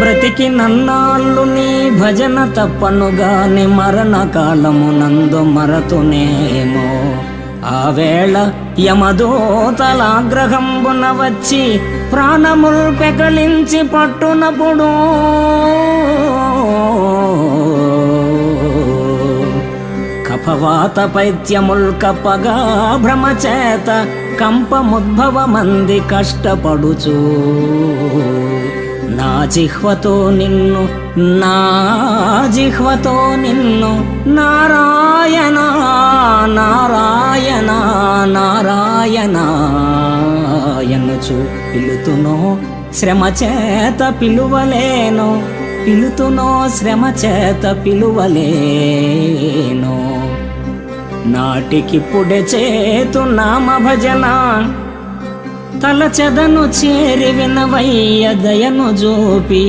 బ్రతికి నన్నాళ్ళు నీ భజన తప్పనుగాని మరణ కాలమునందు మరతునేమో. ఆ వేళ యమదూతలాగ్రహంబున వచ్చి ప్రాణముల్ పెకలించి పట్టునప్పుడు కఫవాత పైత్యముల్ కప్పగా భ్రమచేత కంపముద్భవమంది కష్టపడుచు నా జిహ్వతో నిన్ను నారాయణ నారాయణ నారాయణ ఎన్నుచు పిలుతునో శ్రమ చేత పిలువలేను, పిలుతునో శ్రమ చేత పిలువలేను. నాటికిప్పుడే చేతు నామ భజన తలచెదను చేరి వినవయ్య దయను జూపి.